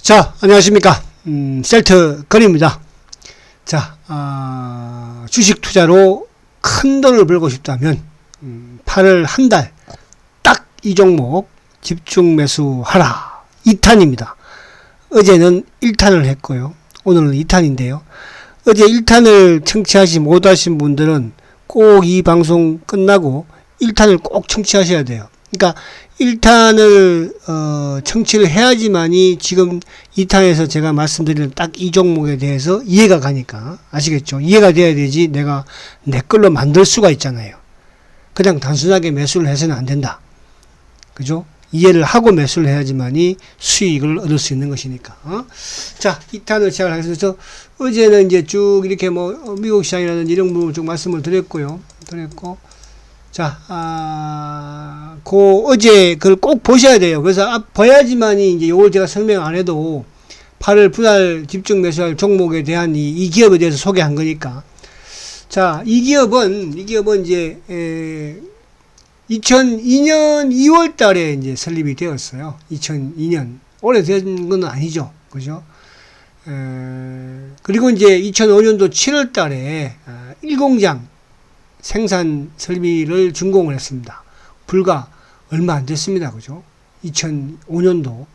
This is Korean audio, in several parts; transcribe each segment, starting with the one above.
자, 안녕하십니까. 셀트 건입니다. 자, 주식 투자로 큰 돈을 벌고 싶다면, 8월 한 달, 딱 이 종목 집중 매수하라. 2탄입니다. 어제는 1탄을 했고요. 오늘은 2탄인데요. 어제 1탄을 청취하지 못하신 분들은 꼭 이 방송 끝나고 1탄을 꼭 청취하셔야 돼요. 그러니까 1탄을 청취를 해야지만이 지금 2탄에서 제가 말씀드리는 딱 이 종목에 대해서 이해가 가니까. 아시겠죠? 이해가 돼야 되지 내가 내 걸로 만들 수가 있잖아요. 그냥 단순하게 매수를 해서는 안 된다. 그죠? 이해를 하고 매수를 해야지만이 수익을 얻을 수 있는 것이니까. 자, 2탄을 시작하겠습니다. 어제는 이제 쭉 이렇게 미국 시장이라든지 이런 부분을 쭉 말씀을 드렸고, 자, 어제 그걸 꼭 보셔야 돼요. 그래서 봐야지만이 이제 요걸 제가 설명 안 해도 8월 분할 집중 매수할 종목에 대한 이 기업에 대해서 소개한 거니까. 자, 이 기업은 이제, 2002년 2월 달에 이제 설립이 되었어요. 2002년. 오래된 건 아니죠. 그죠? 그리고 이제 2005년도 7월 달에 1공장 생산 설비를 준공을 했습니다. 불과 얼마 안 됐습니다. 그죠? 2005년도.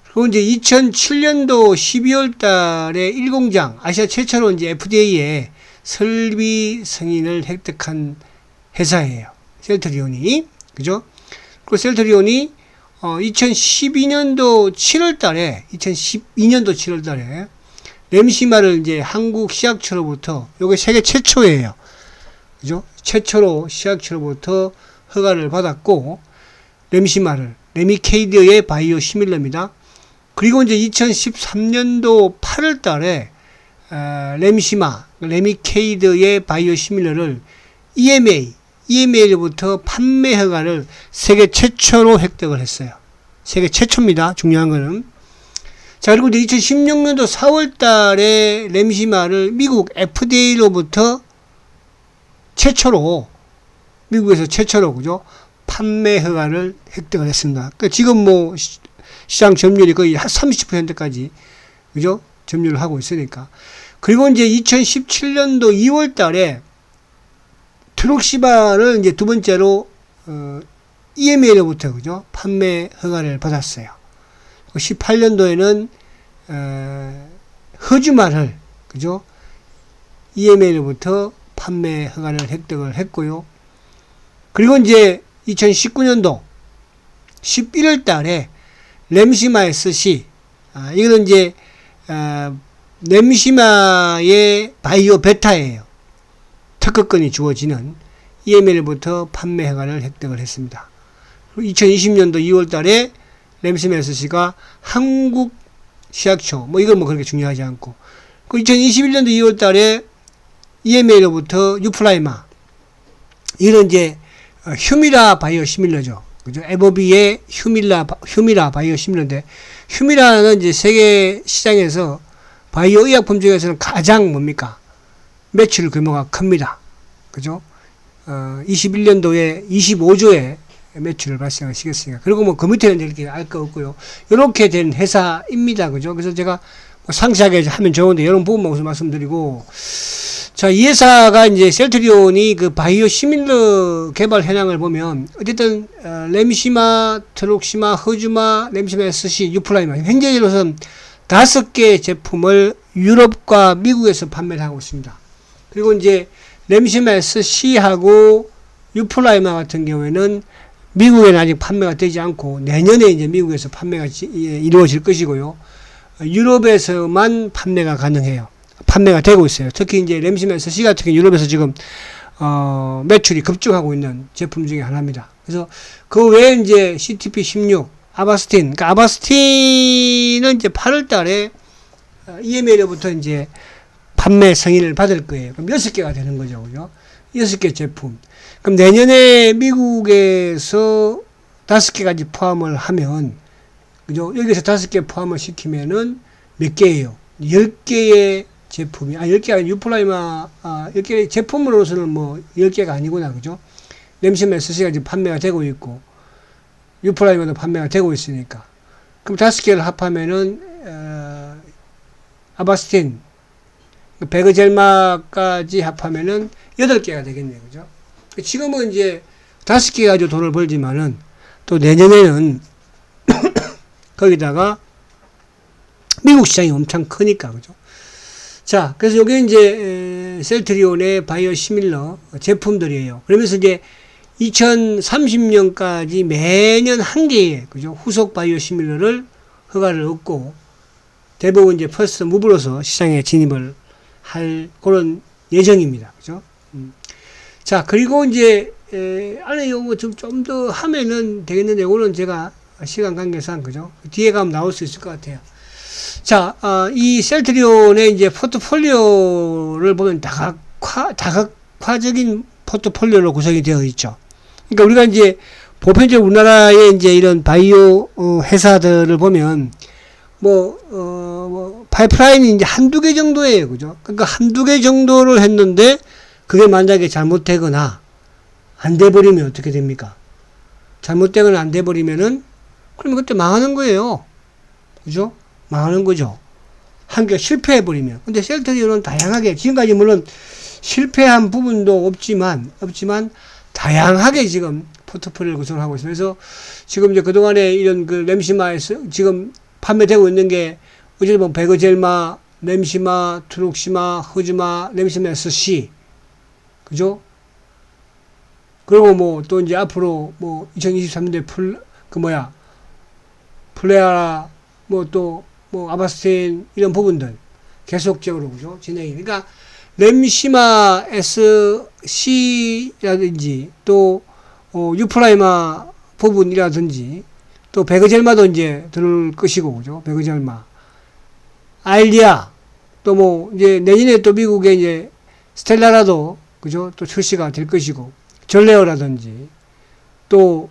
그리고 이제 2007년도 12월 달에 1공장, 아시아 최초로 이제 FDA에 설비 승인을 획득한 회사예요. 셀트리온이. 그죠? 그리고 셀트리온이 2012년도 7월 달에 램시마를 이제 한국 시약처로부터, 요게 세계 최초예요. 그죠? 최초로 시약처로부터 허가를 받았고, 램시마를, 레미케이드의 바이오 시밀러입니다. 그리고 이제 2013년도 8월 달에, 레미케이드의 바이오 시밀러를 EMA로부터 판매 허가를 세계 최초로 획득을 했어요. 세계 최초입니다. 중요한 거는. 자, 그리고 이제 2016년도 4월 달에 램시마를 미국 FDA로부터 미국에서 최초로, 그죠? 판매 허가를 획득을 했습니다. 그러니까 지금 시장 점유율이 거의 30%까지, 그죠? 점유를 하고 있으니까. 그리고 이제 2017년도 2월 달에 트룩시바를 이제 두 번째로, EMA로부터, 그죠? 판매 허가를 받았어요. 18년도에는, 허즈마를, 그죠? EMA로부터 판매 허가를 획득을 했고요. 그리고 이제 2019년도 11월 달에 램시마 SC, 이거는 이제, 램시마의 바이오 베타예요. 특허권이 주어지는 EML부터 판매 허가를 획득을 했습니다. 2020년도 2월 달에 램시마 SC가 한국 시약처, 이건 그렇게 중요하지 않고. 2021년도 2월 달에 EMA로부터 유플라이마, 이건 이제 휴미라 바이오 시밀러죠. 그죠? 에버비의 휴미라 바이오 시밀러인데, 휴미라는 이제 세계 시장에서 바이오 의약품 중에서는 가장 매출 규모가 큽니다. 그죠? 21년도에 25조의 매출을 발생하시겠으니까. 그리고 그 밑에는 이렇게 알 거 없고요. 이렇게 된 회사입니다. 그죠? 그래서 제가 상세하게 하면 좋은데, 이런 부분만 말씀드리고, 자, 이 회사가 이제 셀트리온이 그 바이오 시밀러 개발 현황을 보면, 어쨌든, 램시마, 트룩시마, 허즈마, 램시마 SC, 유플라이마, 현재로서는 5개 제품을 유럽과 미국에서 판매를 하고 있습니다. 그리고 이제 램시마 SC하고 유플라이마 같은 경우에는 미국에는 아직 판매가 되지 않고 내년에 이제 미국에서 판매가 이루어질 것이고요. 유럽에서만 판매가 가능해요. 판매가 되고 있어요. 특히 이제 램시마 SC 같은 경우 유럽에서 지금 매출이 급증하고 있는 제품 중에 하나입니다. 그래서 그 외에 이제 CTP16, 아바스틴, 그러니까 아바스틴은 이제 8월 달에 EMA로부터 이제 판매 승인을 받을 거예요. 그럼 6개가 되는 거죠. 그죠? 6개 제품. 그럼 내년에 미국에서 5개까지 포함을 하면, 그죠? 여기서 5개 포함을 시키면은 몇 개예요? 10개의 제품이, 10개가 아니라 유플라이마, 10개 제품으로서는 10개가 아니구나. 그죠? 램시마 SC가 지금 판매가 되고 있고, 유플라이마도 판매가 되고 있으니까. 그럼 5개를 합하면은 아바스틴, 베그젤마까지 합하면은 8개가 되겠네요. 그죠? 지금은 이제 5개 가지고 돈을 벌지만은 또 내년에는 거기다가 미국 시장이 엄청 크니까, 그죠? 자, 그래서 요게 이제 셀트리온의 바이오시밀러 제품들이에요. 그러면서 이제 2030년까지 매년 한 개의, 그죠? 후속 바이오시밀러를 허가를 얻고 대부분 이제 퍼스트 무브로서 시장에 진입을 할 그런 예정입니다. 그죠? 자, 그리고 이제 안에 요거 좀 더 하면은 되겠는데, 요거는 제가 시간 관계상, 그죠? 뒤에 가면 나올 수 있을 것 같아요. 자, 이 셀트리온의 이제 포트폴리오를 보면 다각화적인 포트폴리오로 구성이 되어 있죠. 그러니까 우리가 이제 보편적으로 우리나라의 이제 이런 바이오 회사들을 보면 파이프라인이 이제 한두 개 정도예요. 그죠? 그러니까 한두 개 정도를 했는데 그게 만약에 잘못되거나 안 돼버리면 어떻게 됩니까? 잘못되거나 안 돼버리면은 그러면 그때 망하는 거예요. 그죠? 망하는 거죠. 한 개 실패해버리면. 근데 셀트리온은 다양하게, 지금까지 물론 실패한 부분도 없지만 다양하게 지금 포트폴리오를 구성하고 있습니다. 그래서 지금 이제 그동안에 이런 그 램시마에서 지금 판매되고 있는 게, 어제 보면 베그젤마, 램시마, 트룩시마, 허즈마, 램시마 SC. 그죠? 그리고 또 이제 앞으로 2023년도에 플레아라, 아바스틴, 이런 부분들 계속적으로, 그죠? 진행이. 그러니까, 램시마 SC라든지, 또, 유프라이마 부분이라든지, 또, 베그젤마도 이제 들을 것이고, 그죠? 베그젤마. 알리아, 또 이제 내년에 또 미국에 이제 스텔라라도, 그죠? 또 출시가 될 것이고, 전레어라든지, 또,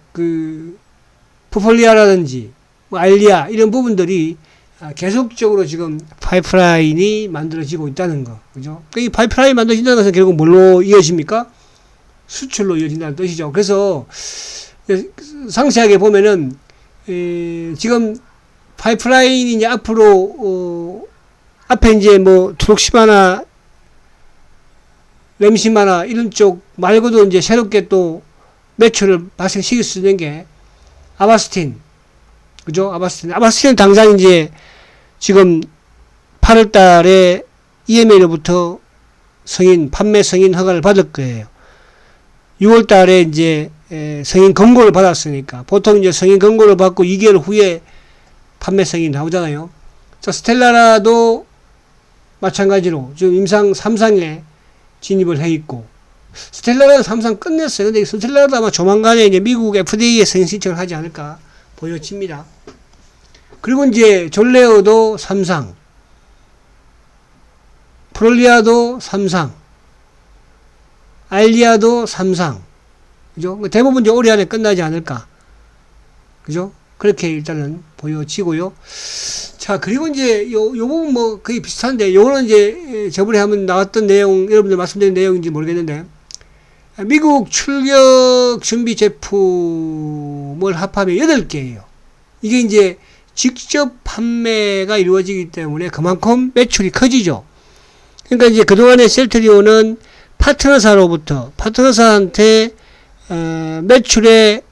푸폴리아라든지, 알리아, 이런 부분들이 계속적으로 지금 파이프라인이 만들어지고 있다는 거. 그죠? 이 파이프라인이 만들어진다는 것은 결국 뭘로 이어집니까? 수출로 이어진다는 뜻이죠. 그래서 상세하게 보면은, 지금 파이프라인이 이제 앞으로, 앞에 이제 트록시마나, 램시마나 이런 쪽 말고도 이제 새롭게 또 매출을 발생시킬 수 있는 게 아바스틴. 그죠? 아바스틴은 당장 이제 지금 8월 달에 EMA로부터 판매 승인 허가를 받을 거예요. 6월 달에 이제 승인 권고를 받았으니까, 보통 이제 승인 권고를 받고 2개월 후에 판매 승인이 나오잖아요. 자, 스텔라라도 마찬가지로 지금 임상 3상에 진입을 해 있고, 스텔라라는 3상 끝냈어요. 근데 스텔라라도 아마 조만간에 이제 미국 FDA에 승인 신청을 하지 않을까 보여집니다. 그리고 이제 졸레어도 3상, 프롤리아도 3상, 알리아도 3상. 그죠? 대부분 이제 올해 안에 끝나지 않을까. 그죠? 그렇게 일단은 보여지고요. 자, 그리고 이제 요 부분 거의 비슷한데, 요거는 이제 저번에 한번 나왔던 내용, 여러분들 말씀드린 내용인지 모르겠는데, 미국 출격 준비 제품을 합하면 8개예요. 이게 이제 직접 판매가 이루어지기 때문에 그만큼 매출이 커지죠. 그러니까 이제 그동안에 셀트리온은 파트너사한테 매출의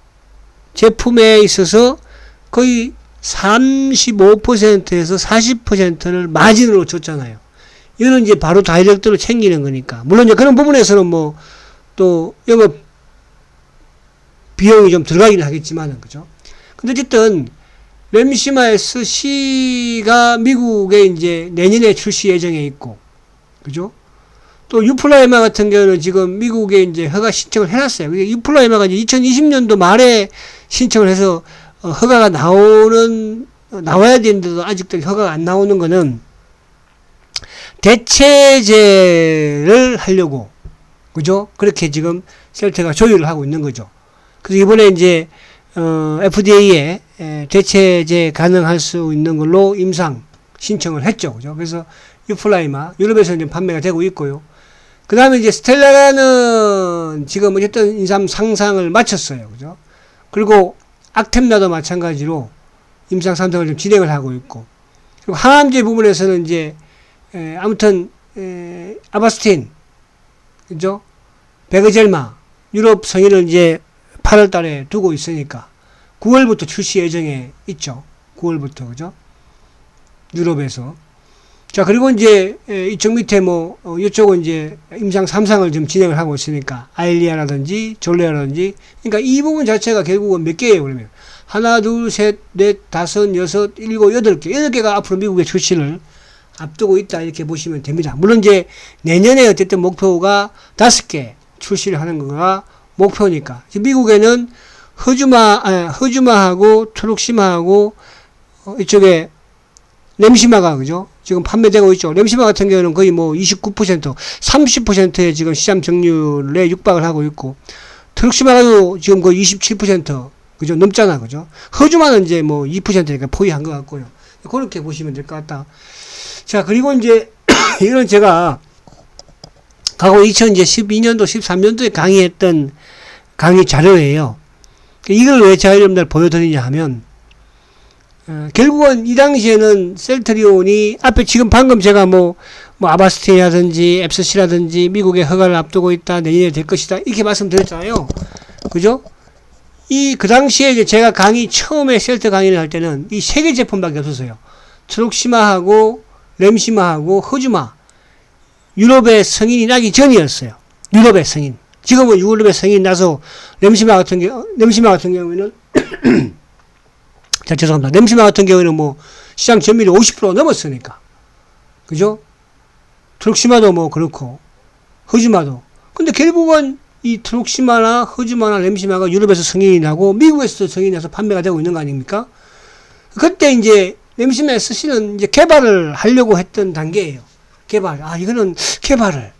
제품에 있어서 거의 35%에서 40%를 마진으로 줬잖아요. 이거는 이제 바로 다이렉트로 챙기는 거니까. 물론 이제 그런 부분에서는 또 영업 비용이 좀 들어가긴 하겠지만은, 그죠? 근데 어쨌든 램시마 SC가 미국에 이제 내년에 출시 예정에 있고, 그죠? 또 유플라이마 같은 경우는 지금 미국에 이제 허가 신청을 해놨어요. 유플라이마가 이제 2020년도 말에 신청을 해서 허가가 나와야 되는데도 아직도 허가가 안 나오는 거는 대체제를 하려고, 그죠? 그렇게 지금 셀트가 조율을 하고 있는 거죠. 그래서 이번에 이제 FDA에 대체제 가능할 수 있는 걸로 임상 신청을 했죠. 그죠? 그래서 유플라이마 유럽에서 이제 판매가 되고 있고요. 그 다음에 이제 스텔라라는 지금 어쨌든 임상 상상을 마쳤어요. 그죠? 그리고 악템나도 마찬가지로 임상 상상을 좀 진행을 하고 있고, 그리고 항암제 부분에서는 이제 아무튼 아바스틴, 그죠? 베그젤마 유럽 승인을 이제 8월 달에 두고 있으니까 9월부터 출시 예정에 있죠. 9월부터, 그죠? 유럽에서. 자, 그리고 이제 이쪽 밑에 뭐 이쪽은 이제 임상 3상을 좀 진행을 하고 있으니까 아일리아라든지 졸레아라든지, 그러니까 이 부분 자체가 결국은 몇 개예요, 그러면? 하나, 둘, 셋, 넷, 다섯, 여섯, 일곱, 여덟 개. 8개가 앞으로 미국의 출시를 앞두고 있다, 이렇게 보시면 됩니다. 물론 이제 내년에 어쨌든 목표가 5개 출시를 하는 거가 목표니까. 지금 미국에는 허주마하고 트룩시마하고 이쪽에 램시마가, 그죠? 지금 판매되고 있죠. 램시마 같은 경우는 거의 뭐 29%, 30%의 지금 시장 점유율에 육박을 하고 있고, 트룩시마도 지금 거의 27%, 그죠? 넘잖아, 그죠? 허주마는 이제 뭐 2%니까 포위한 것 같고요. 그렇게 보시면 될 것 같다. 자, 그리고 이제, 이건 제가 과거 2012년도, 13년도에 강의했던 강의 자료예요. 이걸 왜 제가 여러분들 보여드리냐 하면, 결국은 이 당시에는 셀트리온이 앞에 지금 방금 제가 뭐 아바스틴이라든지 앱스시라든지 미국의 허가를 앞두고 있다, 내년에 될 것이다, 이렇게 말씀드렸잖아요. 그죠? 그 당시에 이제 제가 처음에 셀트 강의를 할 때는 이 3개 제품밖에 없었어요. 트룩시마하고 램시마하고 허주마. 유럽의 승인이 나기 전이었어요. 유럽의 승인. 지금은 유럽의 승인이 나서 램시마 같은 경우에는 자, 죄송합니다. 램시마 같은 경우에는 뭐 시장 점유율이 50% 넘었으니까. 그죠? 트룩시마도 뭐 그렇고 허주마도. 근데 결국은 이 트룩시마나 허주마나 램시마가 유럽에서 승인이 나고 미국에서도 승인이 나서 판매가 되고 있는 거 아닙니까? 그때 이제 램시마 SC는 이제 개발을 하려고 했던 단계예요. 개발. 이거는 개발을.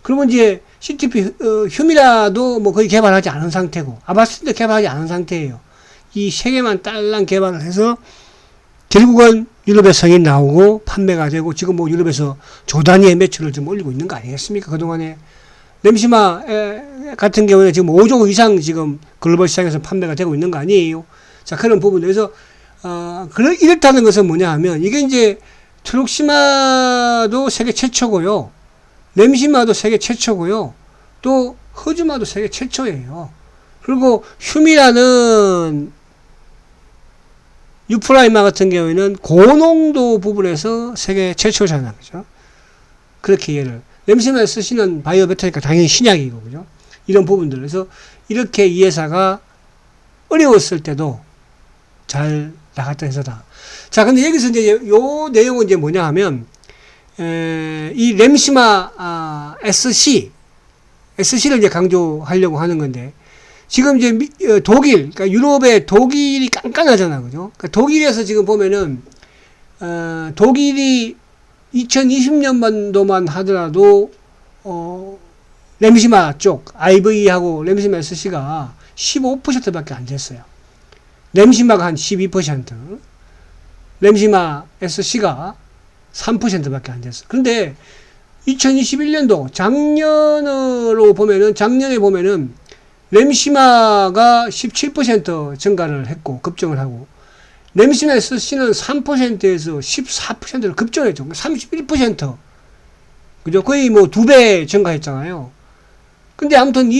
그러면 이제 CTP, 휴미라도 뭐 거의 개발하지 않은 상태고, 아바스틴도 개발하지 않은 상태예요. 이 3개만 딸랑 개발을 해서 결국은 유럽에 승인 나오고 판매가 되고, 지금 뭐 유럽에서 조 단위의 매출을 좀 올리고 있는 거 아니겠습니까? 그동안에. 램시마 같은 경우에 지금 5조 이상 지금 글로벌 시장에서 판매가 되고 있는 거 아니에요? 자, 그런 부분에서, 이렇다는 것은 뭐냐 하면, 이게 이제 트룩시마도 세계 최초고요. 램시마도 세계 최초고요. 또 허주마도 세계 최초예요. 그리고 휴미라는 유프라이마 같은 경우에는 고농도 부분에서 세계 최초잖아요. 그죠? 그렇게 이해를. 램시마 SC는 바이오 배터리니까 당연히 신약이고, 그죠? 이런 부분들. 그래서 이렇게 이 회사가 어려웠을 때도 잘 나갔던 회사다. 자, 근데 여기서 이제 요 내용은 이제 뭐냐 하면, 이 램시마, SC를 이제 강조하려고 하는 건데, 지금 이제 독일, 그러니까 유럽의 독일이 깐깐하잖아, 그죠? 그러니까 독일에서 지금 보면은, 독일이 2020년도만 하더라도, 램시마 쪽, IV하고 램시마 SC가 15%밖에 안 됐어요. 램시마가 한 12%, 램시마 SC가 3%밖에 안 됐어. 그런데 2021년도 작년에 보면은 램시마가 17% 증가를 했고, 급증을 하고, 램시마 SC는 3%에서 14%로 급증했죠. 31%. 그죠? 거의 뭐 2배 증가했잖아요. 근데 아무튼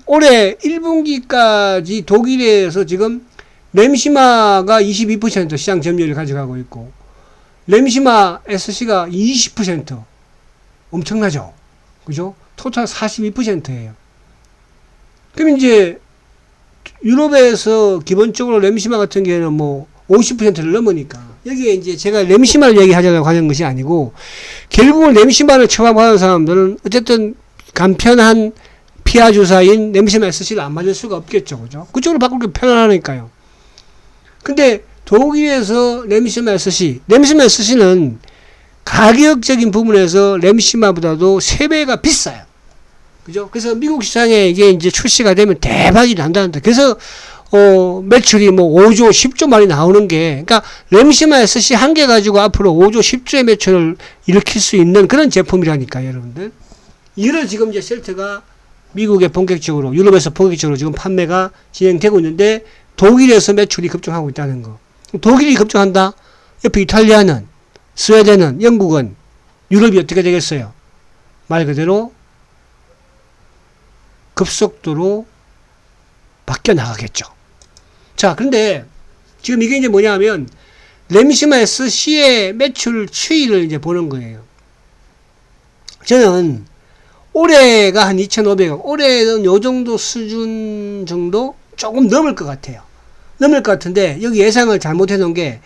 올해 1분기까지 독일에서 지금 램시마가 22% 시장 점유율을 가져가고 있고, 램시마 SC가 20%. 엄청나죠? 그죠? 토탈 42%예요. 그럼 이제 유럽에서 기본적으로 램시마 같은 경우에는 뭐 50%를 넘으니까, 여기에 이제 제가 램시마를 얘기하자고 하는 것이 아니고, 결국은 램시마를 처방받은 사람들은 어쨌든 간편한 피하 주사인 램시마 SC를 안 맞을 수가 없겠죠. 그죠? 그쪽으로 바꿀 게 편안하니까요. 근데 독일에서 램시마 SC는 가격적인 부분에서 램시마보다도 3배가 비싸요. 그죠? 그래서 미국 시장에 이게 이제 출시가 되면 대박이 난다는데, 그래서 매출이 뭐 5조, 10조 말이 나오는 게, 그러니까 램시마 SC 한 개 가지고 앞으로 5조, 10조의 매출을 일으킬 수 있는 그런 제품이라니까요, 여러분들. 이를 지금 이제 셀트가 미국에 본격적으로, 유럽에서 본격적으로 지금 판매가 진행되고 있는데, 독일에서 매출이 급증하고 있다는 거. 독일이 급증한다? 옆에 이탈리아는, 스웨덴은, 영국은, 유럽이 어떻게 되겠어요? 말 그대로 급속도로 바뀌어 나가겠죠. 자, 그런데 지금 이게 이제 뭐냐면 램시마 SC의 매출 추이를 이제 보는 거예요. 저는 올해가 한 2,500억, 올해는 요 정도 수준 정도 조금 넘을 것 같아요. 넘을 것 같은데 여기 예상을 잘못해 놓은 게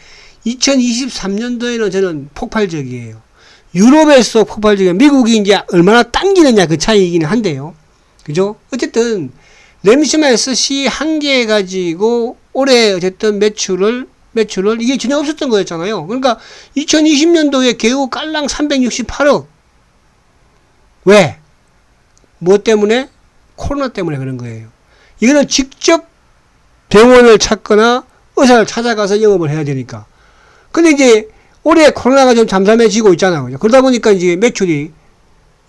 2023년도에는 저는 폭발적이에요. 유럽에서 폭발적이에요. 미국이 이제 얼마나 당기느냐 그 차이이긴 한데요. 그죠? 어쨌든 램시마 SC 한 개 가지고 올해 어쨌든 매출을 이게 전혀 없었던 거였잖아요. 그러니까 2020년도에 겨우 깔랑 368억. 왜? 뭐 때문에? 코로나 때문에 그런 거예요. 이거는 직접 병원을 찾거나 의사를 찾아가서 영업을 해야 되니까. 근데 이제 올해 코로나가 좀 잠잠해지고 있잖아요. 그러다 보니까 이제 매출이,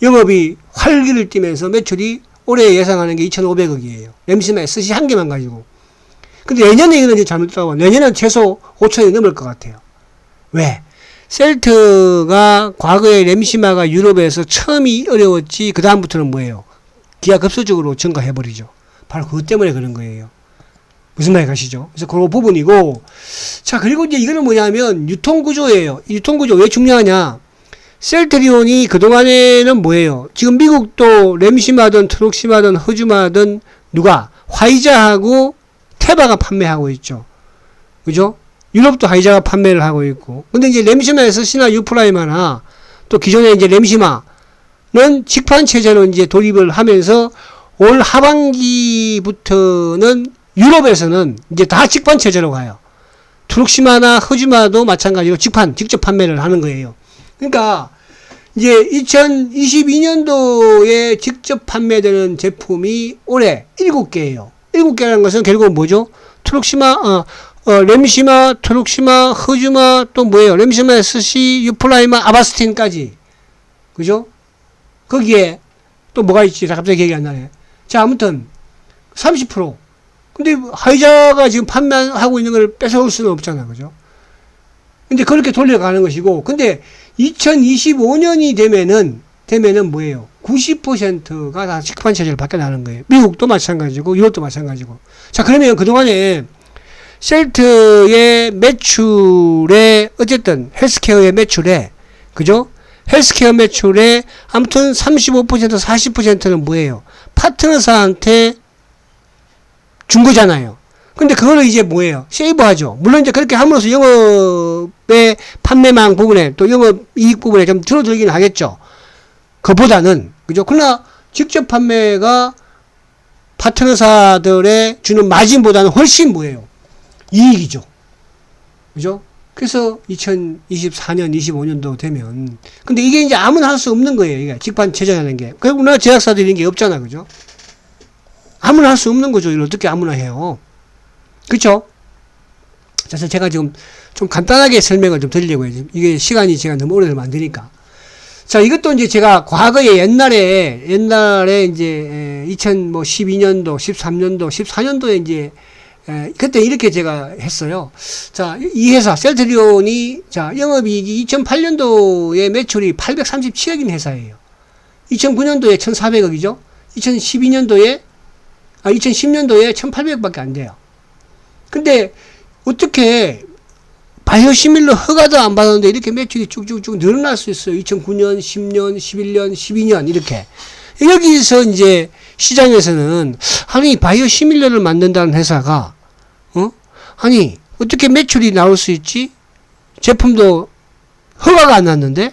영업이 활기를 띠면서 매출이 올해 예상하는 게 2,500억이에요. 램시마 SC 한 개만 가지고. 근데 내년에 이거는 이제 잘못됐다고. 내년은 최소 5천이 넘을 것 같아요. 왜? 셀트가 과거에 램시마가 유럽에서 처음이 어려웠지, 그다음부터는 뭐예요? 기하급수적으로 증가해버리죠. 바로 그것 때문에 그런 거예요. 무슨 말이 가시죠? 그래서 그 부분이고, 자, 그리고 이제 이거는 뭐냐면 유통구조예요. 유통구조 왜 중요하냐? 셀트리온이 그동안에는 뭐예요? 지금 미국도 램시마든 트룩시마든 허즈마든 누가? 화이자하고 테바가 판매하고 있죠. 그죠? 유럽도 화이자가 판매를 하고 있고. 근데 이제 램시마 SC나 유프라이마나 또 기존에 이제 램시마는 직판 체제로 이제 돌입을 하면서 올 하반기부터는 유럽에서는 이제 다 직판 체제로 가요. 트룩시마나 허즈마도 마찬가지로 직접 판매를 하는 거예요. 그러니까 이제 2022년도에 직접 판매되는 제품이 올해 7개예요. 7개라는 것은 결국은 뭐죠? 트룩시마, 램시마, 트룩시마, 허즈마, 또 뭐예요? 램시마 SC, 유플라이마, 아바스틴까지. 그죠? 거기에 또 뭐가 있지? 갑자기 기억이 안 나네. 자, 아무튼 30%. 근데 화이자가 지금 판매하고 있는 걸 뺏어올 수는 없잖아. 그죠? 근데 그렇게 돌려가는 것이고, 근데 2025년이 되면은 뭐예요? 90%가 다 직판 체제를 바뀌어나는 거예요. 미국도 마찬가지고, 유럽도 마찬가지고. 자, 그러면 그동안에 셀트의 매출에, 어쨌든 헬스케어의 매출에, 그죠? 헬스케어 매출에 아무튼 35%, 40%는 뭐예요? 파트너사한테 준 거잖아요. 근데 그거를 이제 뭐예요? 세이브하죠. 물론 이제 그렇게 함으로써 영업의 판매망 부분에 또 영업 이익 부분에 좀 줄어들긴 하겠죠. 그보다는, 그죠? 그러나 직접 판매가 파트너사들의 주는 마진보다는 훨씬 뭐예요? 이익이죠. 그죠? 그래서 2024년, 25년도 되면. 근데 이게 이제 아무나 할 수 없는 거예요. 이게 직판 체제라는 게. 결국 우리나라 제약사들이 이런 게 없잖아. 그죠? 아무나 할 수 없는 거죠. 이걸 어떻게 아무나 해요. 그쵸? 그래서 제가 지금 좀 간단하게 설명을 좀 드리려고 해요. 이게 시간이 제가 너무 오래되면 안 되니까. 자, 이것도 이제 제가 과거에 옛날에 이제 2012년도, 13년도, 14년도에 이제 그때 이렇게 제가 했어요. 자, 이 회사 셀트리온이 자, 영업이익이 2008년도에 매출이 837억인 회사예요. 2009년도에 1,400억이죠. 2010년도에 1,800억밖에 안 돼요. 근데 어떻게 바이오시밀러 허가도 안 받았는데 이렇게 매출이 쭉쭉쭉 늘어날 수 있어요. 2009년, 10년, 11년, 12년 이렇게. 여기서 이제 시장에서는 아니 바이오시밀러를 만든다는 회사가 아니 어떻게 매출이 나올 수 있지? 제품도 허가가 안 났는데.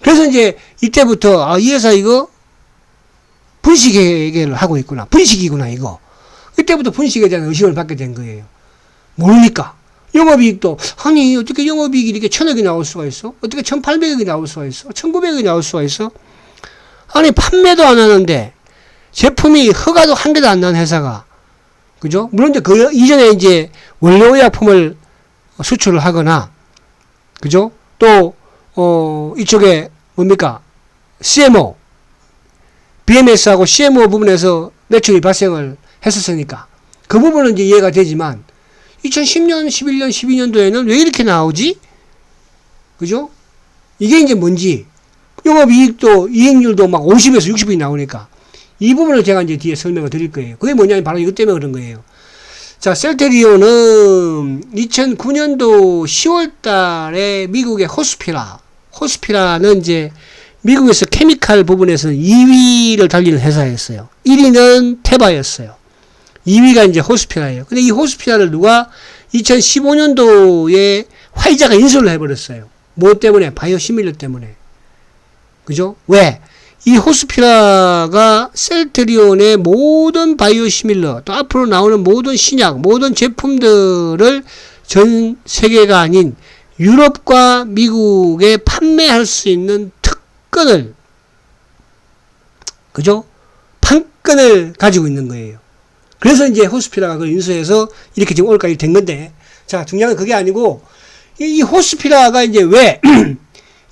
그래서 이제 이때부터 이 회사 이거 분식회계를 하고 있구나. 분식이구나 이거. 이때부터 분식에 대한 의심을 받게 된 거예요. 모르니까. 영업이익도 아니 어떻게 영업이익이 이렇게 1,000억이 나올 수가 있어? 어떻게 1,800억이 나올 수가 있어? 1,900억이 나올 수가 있어? 아니 판매도 안 하는데 제품이 허가도 한 개도 안 난 회사가, 그죠? 물론 이제 그 이전에 이제 원료의약품을 수출을 하거나, 그죠? 또 이쪽에 뭡니까? CMO, BMS하고 CMO 부분에서 매출이 발생을 했었으니까 그 부분은 이제 이해가 되지만 2010년, 11년, 12년도에는 왜 이렇게 나오지? 그죠? 이게 이제 뭔지, 영업이익도, 이익률도 막 50에서 60이 나오니까, 이 부분을 제가 이제 뒤에 설명을 드릴 거예요. 그게 뭐냐면 바로 이것 때문에 그런 거예요. 자, 셀테리온은 2009년도 10월 달에 미국의 호스피라는 이제 미국에서 케미칼 부분에서는 2위를 달리는 회사였어요. 1위는 테바였어요. 2위가 이제 호스피라예요. 근데 이 호스피라를 누가 2015년도에 화이자가 인수를 해버렸어요. 뭐 때문에? 바이오시밀러 때문에. 그죠? 왜? 이 호스피라가 셀트리온의 모든 바이오시밀러, 또 앞으로 나오는 모든 신약, 모든 제품들을 전 세계가 아닌 유럽과 미국에 판매할 수 있는 특권을, 그죠? 판권을 가지고 있는 거예요. 그래서 이제 호스피라가 그걸 인수해서 이렇게 지금 오늘까지 된 건데, 자, 중요한 건 그게 아니고, 이 호스피라가 이제 왜,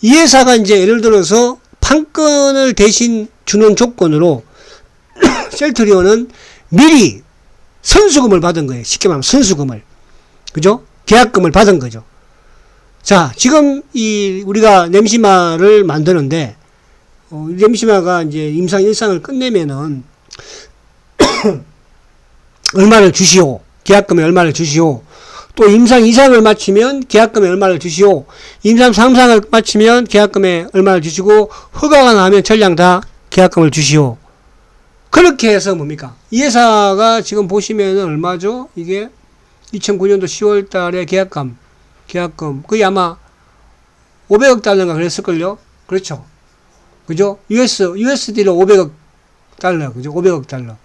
이 회사가 이제 예를 들어서 판권을 대신 주는 조건으로 셀트리온은 미리 선수금을 받은 거예요. 쉽게 말하면 선수금을. 그죠? 계약금을 받은 거죠. 자, 지금 우리가 냄시마를 만드는데, 냄시마가 이제 임상 1상을 끝내면은, 얼마를 주시오. 계약금에 얼마를 주시오. 또 임상 2상을 마치면 계약금에 얼마를 주시오. 임상 3상을 마치면 계약금에 얼마를 주시고 허가가 나면 전량 다 계약금을 주시오. 그렇게 해서 뭡니까? 이 회사가 지금 보시면 얼마죠? 이게 2009년도 10월 달에 계약금 거의 아마 500억 달러인가 그랬을걸요? 그렇죠. 그죠? USD로 500억 달러. 그죠? 500억 달러.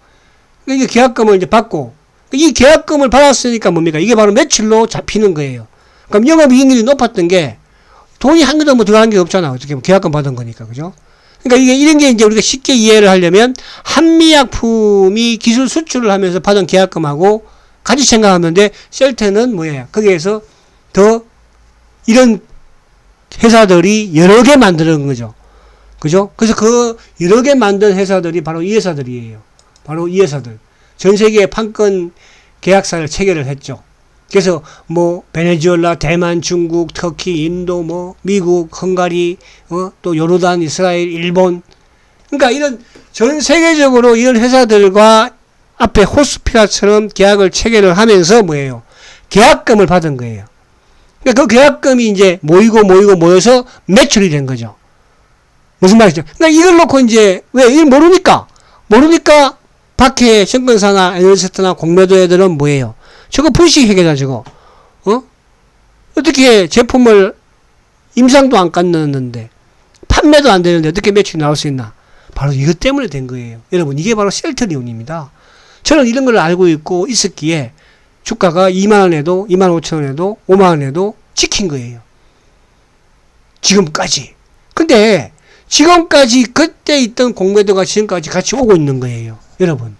이게 계약금을 이제 받고, 이 계약금을 받았으니까 뭡니까? 이게 바로 매출로 잡히는 거예요. 그럼 영업이익률이 높았던 게 돈이 한 개도 뭐 들어간 게 없잖아. 어떻게 보면 계약금 받은 거니까. 그죠? 그러니까 이게 이런 게 이제 우리가 쉽게 이해를 하려면 한미약품이 기술 수출을 하면서 받은 계약금하고 같이 생각하면 돼. 셀테는 뭐예요? 거기에서 더 이런 회사들이 여러 개 만드는 거죠. 그죠? 그래서 그 여러 개 만든 회사들이 바로 이 회사들이에요. 바로 이 회사들. 전 세계에 판권 계약사를 체결을 했죠. 그래서 뭐 베네수엘라, 대만, 중국, 터키, 인도, 뭐 미국, 헝가리, 또 요르단, 이스라엘, 일본. 그러니까 이런 전 세계적으로 이런 회사들과 앞에 호스피라처럼 계약을 체결을 하면서 뭐예요? 계약금을 받은 거예요. 그러니까 그 계약금이 이제 모여서 매출이 된 거죠. 무슨 말이죠? 그러니까 이걸 놓고 이제 왜 이걸 모르니까 밖에 증권사나 에너지세트나 공매도 애들은 뭐예요? 저거 불식회계다 저거. 어떻게 제품을 임상도 안 깠는데 판매도 안 되는데 어떻게 매출이 나올 수 있나? 바로 이것 때문에 된 거예요. 여러분, 이게 바로 셀트리온입니다. 저는 이런 걸 알고 있고 있었기에 주가가 2만원에도 25,000원에도 5만원에도 지킨 거예요. 지금까지. 근데 지금까지 그때 있던 공매도가 지금까지 같이 오고 있는 거예요. 여러분.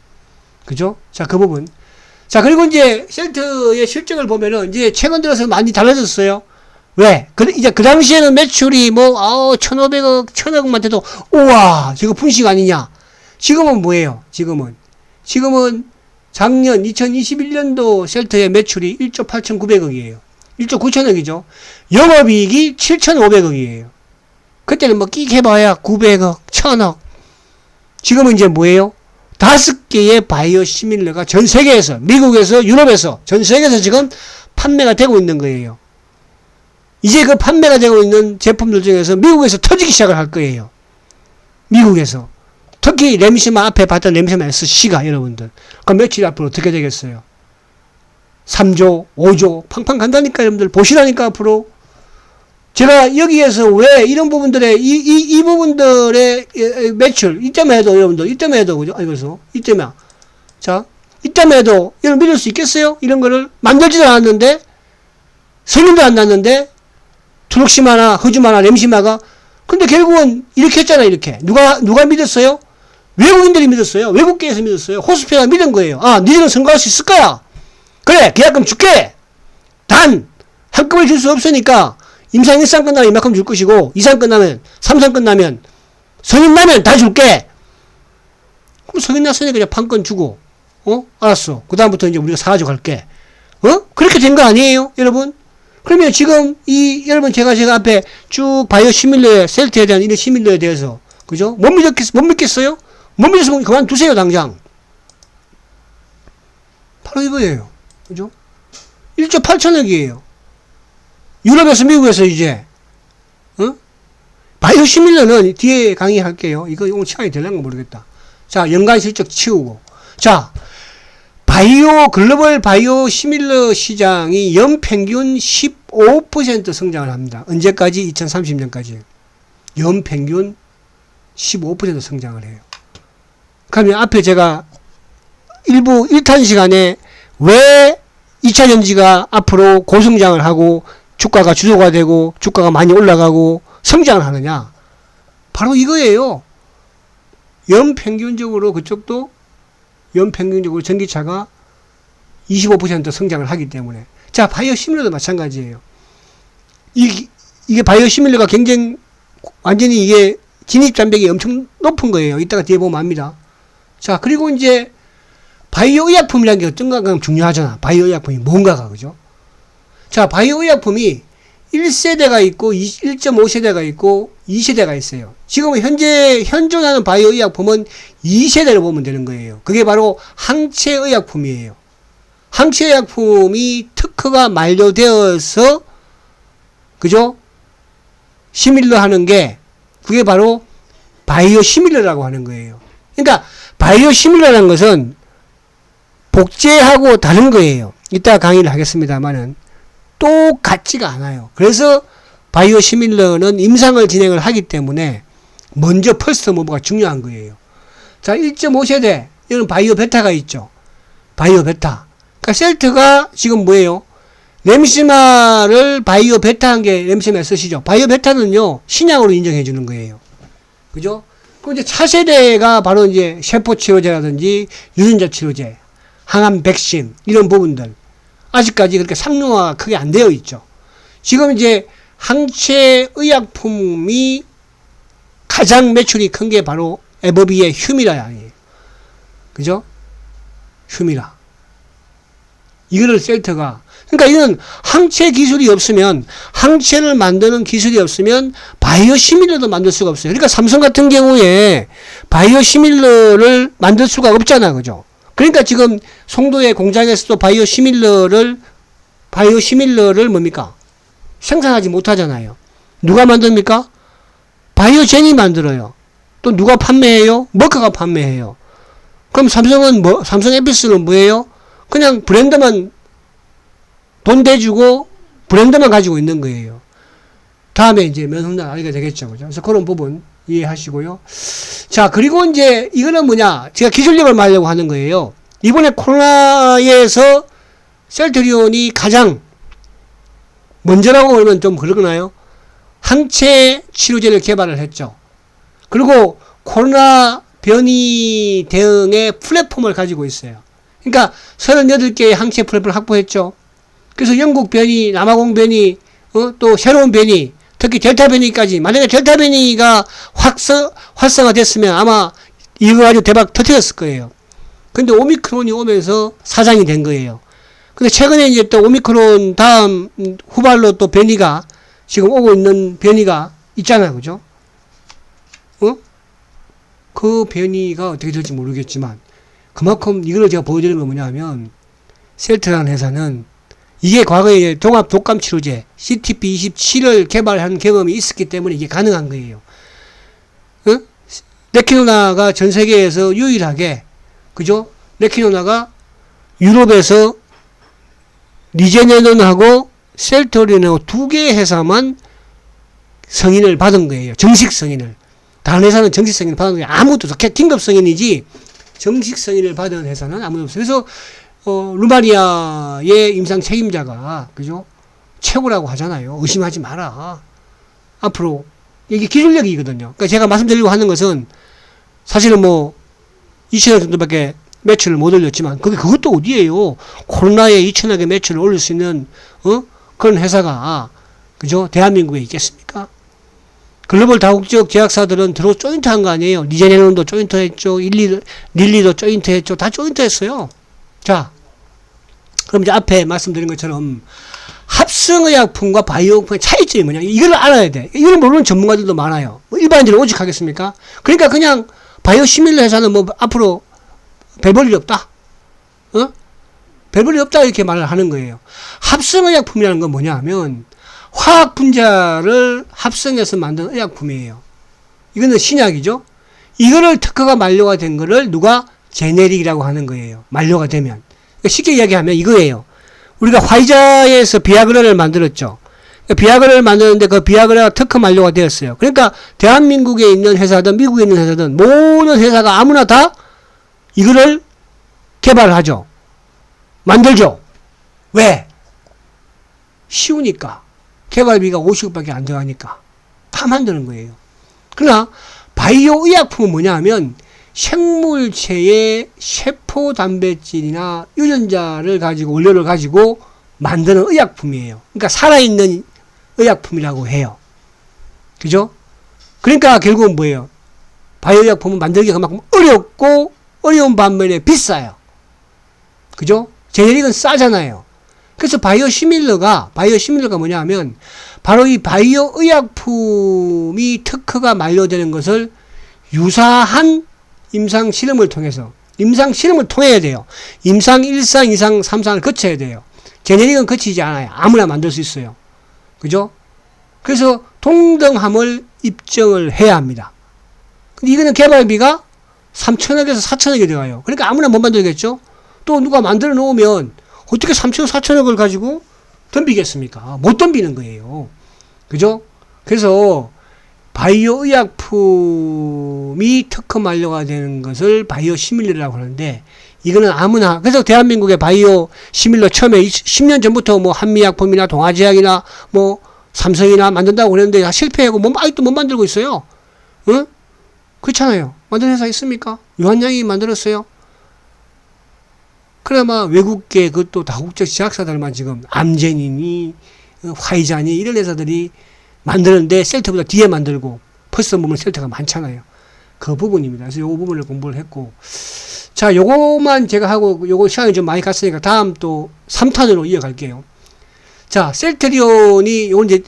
그죠? 자, 그 부분. 자, 그리고 이제 셀트의 실적을 보면은 이제 최근 들어서 많이 달라졌어요. 왜? 이제 그 당시에는 매출이 뭐, 1,500억, 1,000억만 돼도, 우와, 저거 분식 아니냐? 지금은 뭐예요? 지금은 작년 2021년도 셀트의 매출이 1조 8,900억이에요. 1조 9천억이죠. 영업이익이 7,500억이에요. 그때는 뭐 끼 해봐야 900억, 1,000억. 지금은 이제 뭐예요? 5개의 바이오시밀러가 전 세계에서, 미국에서, 유럽에서, 전 세계에서 지금 판매가 되고 있는 거예요. 이제 그 판매가 되고 있는 제품들 중에서 미국에서 터지기 시작을 할 거예요. 미국에서. 특히 램시마 앞에 봤던 램시마 SC가 여러분들. 그럼 며칠 앞으로 어떻게 되겠어요? 3조, 5조, 팡팡 간다니까 여러분들. 보시라니까 앞으로. 제가 여기에서 왜 이런 부분들의 이 부분들의 매출 이때만 해도 여러분들 이때만 해도 그죠? 그래서 이때만 자 이때만 해도 여러분 믿을 수 있겠어요? 이런 거를 만들지도 않았는데 성인도 안 났는데 트룩시마나 허즈마나 램시마가 근데 결국은 이렇게 했잖아요. 이렇게 누가 믿었어요? 외국인들이 믿었어요. 외국계에서 믿었어요. 호스피가 믿은 거예요. 아, 니들은 성공할 수 있을 거야. 그래, 계약금 줄게. 단 한꺼번에 줄 수 없으니까. 임상 1상 끝나면 이만큼 줄 것이고 2상 끝나면 3상 끝나면 성인 나면 다 줄게. 그럼 성인 났으니까 그냥 판권 주고 알았어. 그 다음부터 이제 우리가 사가지고 갈게. 그렇게 된 거 아니에요 여러분? 그러면 지금 여러분 제가 앞에 쭉 바이오 시밀러의 셀트에 대한 이런 시밀러에 대해서, 그죠? 못 믿겠어요? 못 믿었으면 그만두세요, 당장. 바로 이거예요. 그죠? 1조 8천억이에요. 유럽에서 미국에서 이제, 바이오 시밀러는 뒤에 강의할게요. 이거 오늘 시간이 될란가 모르겠다. 자, 연간 실적 치우고. 자, 글로벌 바이오 시밀러 시장이 연평균 15% 성장을 합니다. 언제까지? 2030년까지. 연평균 15% 성장을 해요. 그러면 앞에 제가 일부 1탄 시간에 왜 2차 전지가 앞으로 고성장을 하고 주가가 주도가 되고 주가가 많이 올라가고 성장을 하느냐? 바로 이거예요. 연평균적으로 그쪽도 연평균적으로 전기차가 25% 성장을 하기 때문에. 자, 바이오 시밀러도 마찬가지예요. 이게 바이오 시밀러가 완전히 이게 진입장벽이 엄청 높은 거예요. 이따가 뒤에 보면 압니다. 자, 그리고 이제 바이오 의약품이라는 게 어떤가 하면 중요하잖아. 바이오 의약품이 뭔가가, 그죠? 자, 바이오 의약품이 1세대가 있고 1.5세대가 있고 2세대가 있어요. 지금 현재 현존하는 바이오 의약품은 2세대로 보면 되는 거예요. 그게 바로 항체 의약품이에요. 항체 의약품이 특허가 만료되어서, 그죠? 시밀러 하는 게, 그게 바로 바이오 시밀러라고 하는 거예요. 그러니까 바이오 시밀러라는 것은 복제하고 다른 거예요. 이따 강의를 하겠습니다만은 똑같지가 않아요. 그래서 바이오 시밀러는 임상을 진행을 하기 때문에 먼저 퍼스트 모버가 중요한 거예요. 자, 1.5세대 이런 바이오 베타가 있죠. 바이오 베타. 그러니까 셀트가 지금 뭐예요? 램시마를 바이오 베타한 게 램시마에 쓰시죠. 바이오 베타는요, 신약으로 인정해 주는 거예요. 그죠? 그리고 이제 차세대가 바로 이제 세포 치료제라든지 유전자 치료제, 항암 백신, 이런 부분들. 아직까지 그렇게 상용화가 크게 안 되어 있죠. 지금 이제 항체 의약품이 가장 매출이 큰 게 바로 에버비의 휴미라 양이에요. 그죠? 휴미라. 이거를 셀트가, 그러니까 이건 항체 기술이 없으면, 항체를 만드는 기술이 없으면 바이오 시밀러도 만들 수가 없어요. 그러니까 삼성 같은 경우에 바이오 시밀러를 만들 수가 없잖아. 그죠? 그러니까 지금 송도의 공장에서도 바이오 시밀러를 뭡니까? 생산하지 못하잖아요. 누가 만듭니까? 바이오젠이 만들어요. 또 누가 판매해요? 머크가 판매해요. 그럼 삼성 에피스는 뭐예요? 그냥 브랜드만 돈 대주고 브랜드만 가지고 있는 거예요. 다음에 이제 면허날 알게 되겠죠. 그죠? 그래서 그런 부분 이해하시고요. 자, 그리고 이제 이거는 뭐냐? 제가 기술력을 말하려고 하는 거예요. 이번에 코로나에서 셀트리온이 가장 먼저라고 하면 좀 그러나요? 항체 치료제를 개발을 했죠. 그리고 코로나 변이 대응의 플랫폼을 가지고 있어요. 그러니까 38개의 항체 플랫폼을 확보했죠. 그래서 영국 변이, 남아공 변이, 또 새로운 변이, 특히 델타 변이까지, 만약에 델타 변이가 활성화됐으면 아마 이거 아주 대박 터뜨렸을 거예요. 근데 오미크론이 오면서 사장이 된 거예요. 근데 최근에 이제 또 오미크론 다음 후발로 또 변이가 지금 오고 있는 변이가 있잖아요. 그죠? 그 변이가 어떻게 될지 모르겠지만 그만큼 이걸 제가 보여드리는 건 뭐냐 하면 셀트라는 회사는 이게 과거에 종합 독감 치료제 CTP27을 개발한 경험이 있었기 때문에 이게 가능한 거예요. 레키노나가 전 세계에서 유일하게, 그죠? 레키노나가 유럽에서 리제네론하고 셀트리온하고 두 개의 회사만 승인을 받은 거예요. 정식 승인을. 다른 회사는 정식 승인을 받은 게 아무것도 없어. 긴급 승인이지 정식 승인을 받은 회사는 아무도 없어요. 그래서 루마니아의 임상 책임자가, 그죠? 최고라고 하잖아요. 의심하지 마라. 앞으로 이게 기술력이거든요. 그러니까 제가 말씀드리려고 하는 것은 사실은 2천억 정도밖에 매출을 못 올렸지만 그것도 어디예요? 코로나에 2천억의 매출을 올릴 수 있는 그런 회사가, 그죠? 대한민국에 있겠습니까? 글로벌 다국적 제약사들은 들어 조인트한 거 아니에요. 리제네론도 조인트했죠. 릴리도 조인트했죠. 다 조인트했어요. 자, 그럼 이제 앞에 말씀드린 것처럼 합성의약품과 바이오의약품의 차이점이 뭐냐? 이걸 알아야 돼. 이걸 모르는 전문가들도 많아요. 뭐 일반인들은 오직하겠습니까? 그러니까 그냥 바이오시밀러 회사는 뭐 앞으로 별 볼 일 없다. 어? 별 볼 일 없다 이렇게 말을 하는 거예요. 합성의약품이라는 건 뭐냐 하면 화학 분자를 합성해서 만든 의약품이에요. 이거는 신약이죠. 이거를 특허가 만료가 된 거를 누가 제네릭이라고 하는 거예요. 만료가 되면. 쉽게 이야기하면 이거예요. 우리가 화이자에서 비아그라를 만들었죠. 비아그라를 만드는데 그 비아그라가 특허 만료가 되었어요. 그러니까 대한민국에 있는 회사든 미국에 있는 회사든 모든 회사가 아무나 다 이거를 개발하죠. 만들죠. 왜? 쉬우니까. 개발비가 50억밖에 안 들어가니까. 다 만드는 거예요. 그러나 바이오 의약품은 뭐냐 하면 생물체의 세포 단백질이나 유전자를 가지고 원료를 가지고 만드는 의약품이에요. 그러니까 살아있는 의약품이라고 해요. 그죠? 그러니까 결국은 뭐예요? 바이오 의약품은 만들기가 그만큼 어렵고 어려운 반면에 비싸요. 그죠? 제네릭은 싸잖아요. 그래서 바이오시밀러가 뭐냐 하면 바로 이 바이오 의약품이 특허가 만료되는 것을 유사한 임상 실험을 통해서 임상 실험을 통해야 돼요. 임상 1상, 2상, 3상을 거쳐야 돼요. 제네릭은 거치지 않아요. 아무나 만들 수 있어요. 그죠? 그래서 동등함을 입증을 해야 합니다. 근데 이거는 개발비가 3천억에서 4천억이 들어가요. 그러니까 아무나 못 만들겠죠? 또 누가 만들어 놓으면 어떻게 3천억, 4천억을 가지고 덤비겠습니까? 못 덤비는 거예요. 그죠? 그래서 바이오 의약품이 특허 만료가 되는 것을 바이오 시밀러라고 하는데 이거는 아무나 그래서 대한민국의 바이오 시밀러 처음에 10년 전부터 뭐 한미약품이나 동아제약이나 뭐 삼성이나 만든다고 그랬는데 다 실패하고 뭐 아직도 못 만들고 있어요. 응? 그렇잖아요. 만드는 회사 있습니까? 유한양이 만들었어요. 그나마 외국계 그것도 다국적 제약사들만 지금 암제니니 화이자니 이런 회사들이 만드는데 셀트보다 뒤에 만들고 퍼스트 부분 셀트가 많잖아요. 그 부분입니다. 그래서 이 부분을 공부를 했고 자 요거만 제가 하고 요거 시간이 좀 많이 갔으니까 다음 또 3탄으로 이어갈게요. 자 셀트리온이 요 이제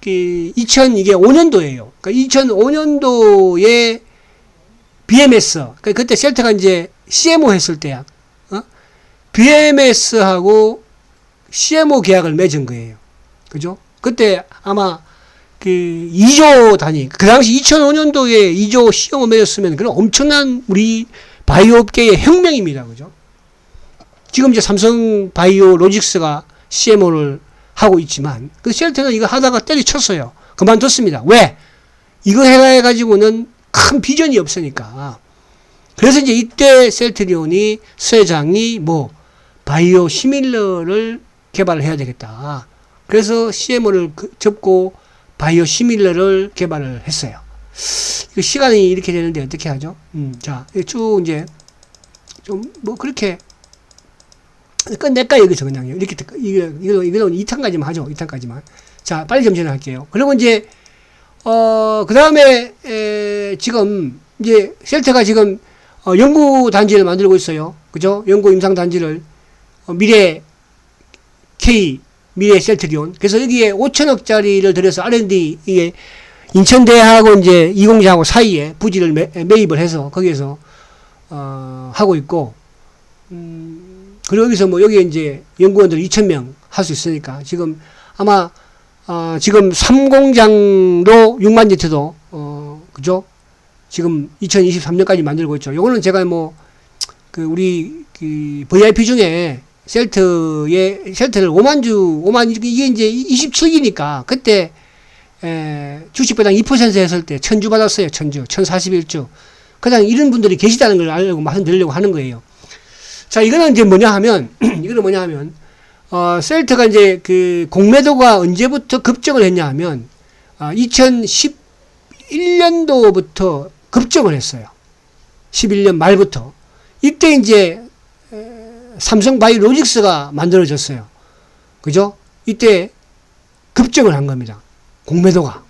2005년도예요. 그러니까 2005년도에 BMS 그러니까 그때 셀트가 이제 CMO 했을 때야. BMS하고 CMO 계약을 맺은 거예요. 그죠? 그때 아마 그 2조 단위, 그 당시 2005년도에 2조 CMO 맺었으면 그런 엄청난 우리 바이오 업계의 혁명입니다. 그죠? 지금 이제 삼성 바이오 로직스가 CMO를 하고 있지만, 그 셀트는 이거 하다가 때려쳤어요. 그만뒀습니다. 왜? 이거 해가지고는 큰 비전이 없으니까. 그래서 이제 이때 셀트리온이社長이 뭐, 바이오 시밀러를 개발을 해야 되겠다. 그래서 CMO를 접고 바이오 시밀러를 개발을 했어요. 이거 시간이 이렇게 되는데 어떻게 하죠? 자, 쭉 이제 좀 뭐 그렇게 끝낼까 여기서 그냥요. 이렇게 이거는 2탄까지만 하죠. 2탄까지만. 자, 빨리 좀 진행할게요. 그리고 이제 그 다음에 지금 이제 셀트가 지금 연구 단지를 만들고 있어요. 그죠? 연구 임상 단지를 미래 셀트리온. 그래서 여기에 5천억짜리를 들여서 R&D, 이게 인천대하고 이제 이공자하고 사이에 부지를 매입을 해서 거기에서, 하고 있고, 그리고 여기서 뭐 여기에 이제 연구원들 2,000명 할 수 있으니까 지금 아마, 지금 3공장도 6만 리터도, 그죠? 지금 2023년까지 만들고 있죠. 요거는 제가 뭐, 우리, VIP 중에 셀트를 5만, 이게 이제 27기니까, 그때, 주식배당 2% 했을 때, 1000주 받았어요, 1041주. 그냥 이런 분들이 계시다는 걸 알고 말씀드리려고 하는 거예요. 자, 이거는 이제 뭐냐 하면, 셀트가 이제 공매도가 언제부터 급증을 했냐 하면, 2011년도부터 급증을 했어요. 11년 말부터. 이때 이제, 삼성 바이오로직스가 만들어졌어요. 그죠? 이때 급증을 한 겁니다. 공매도가.